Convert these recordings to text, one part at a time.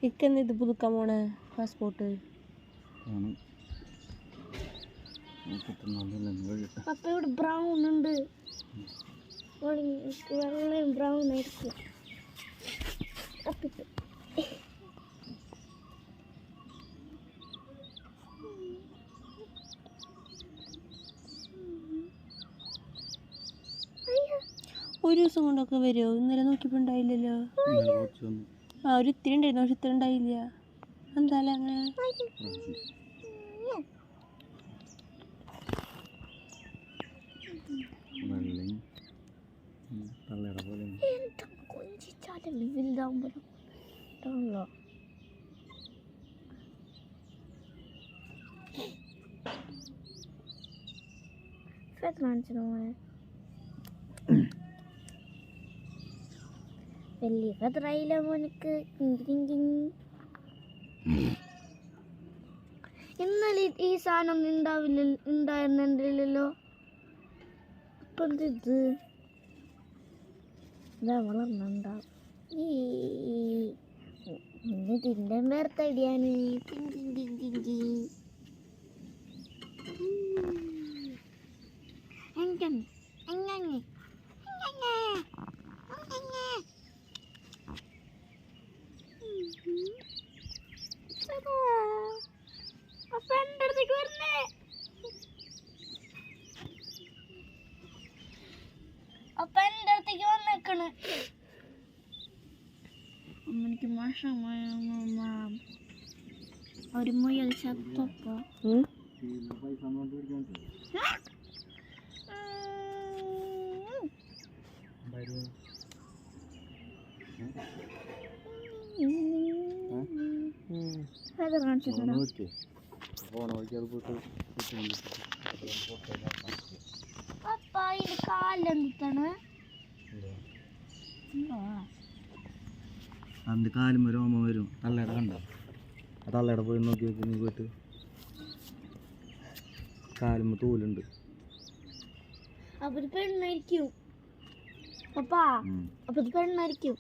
ഇക്കെന്ന് ഇത് പുതുക്കാൻ പോണേ പാസ്പോർട്ട്. പപ്പ ഇവിടെ ബ്രൗൺ ഉണ്ട്, വെള്ളം ബ്രൗൺ ആയിരിക്കും. ഒരു ദിവസം കൊണ്ടൊക്കെ വരുമോ? ഇന്നലെ നോക്കിയപ്പോൾ ഉണ്ടായില്ലല്ലോ. ഒരു ഇത്തിരി ഉണ്ടായിരുന്നു, പക്ഷെ ഇത്ര ഉണ്ടായില്ല. എന്തായാലും അങ്ങനെ വലിയ ഫെദറായില്ല മോനക്ക്. ഇന്നലെ ഈ സാധനം ഉണ്ടായിരുന്നില്ലല്ലോ. ഇപ്പം ഇത് വളർന്നുണ്ടാവും. ഇതിൻ്റെ മേർത്തടിയാണ്. എനിക്ക് മോശമായ ഒരു മുയൽ ചത്തപ്പോ അത് കാണിച്ചിട്ടുണ്ടോ? പപ്പ ഇത് കാലെന്താണ്? അതിൻ്റെ കാലും വരും, ഓമ വരും. തള്ളയുടെ കണ്ട തള്ളയുടെ പോയി നോക്കി നീ പോയിട്ട്. കാലുമ്പോ തൂലുണ്ട്. അപ്പൊ പെണ്ണായിരിക്കും പപ്പാ. അപ്പൊ പെണ്ണായിരിക്കും.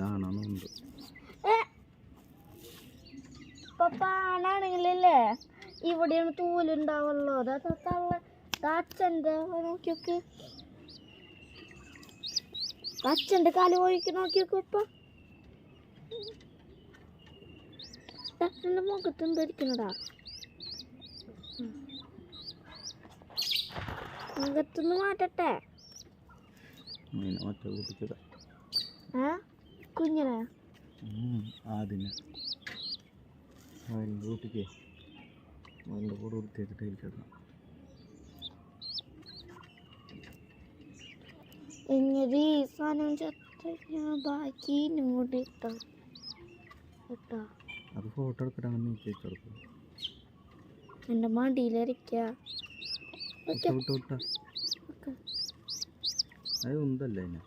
ആണാന്നുണ്ട് പപ്പ. ആണാണെങ്കിലല്ലേ ഇവിടെയാണ് തൂലുണ്ടാവുള്ളൂ. അച്ഛൻ്റെ നോക്കിയൊക്കെ, അച്ഛൻ്റെ കാല് പോയിക്ക് നോക്കിയൊക്കെ ഇപ്പൊ. അച്ഛൻ്റെ മുഖത്ത് എന്തായിരിക്കണടാ? മുഖത്തുനിന്ന് മാറ്റട്ടെ. കുഞ്ഞിനെ അതിനെ കൂട്ടിക്ക് നല്ല കൂടെ വൃത്തിയാക്കിട്ട് എങ്ങനെ ഈ സാധനം ചത്ത ബാക്കി ഇങ്ങോട്ട് ഇട്ടോ. അത് ഫോട്ടോ എടുത്തിട്ട് അങ്ങനെ നീക്കി വെച്ചെടുക്കും. എൻ്റെ മടിയിലിരിക്കുക. അത് ഉണ്ടല്ലേ അതിനെ.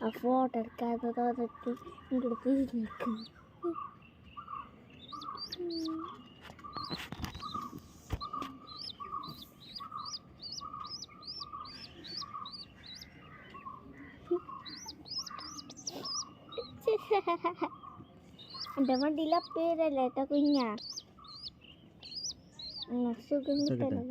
ആ ഫോട്ടോ എടുക്കാതെ തോന്നിട്ട് ഇങ്ങോട്ട് തിരിഞ്ഞേക്കും. എൻ്റെ വണ്ടിയിലെ പേരല്ലേ കേട്ടോ കുഞ്ഞ. സുഖം കിട്ടല്ലോ.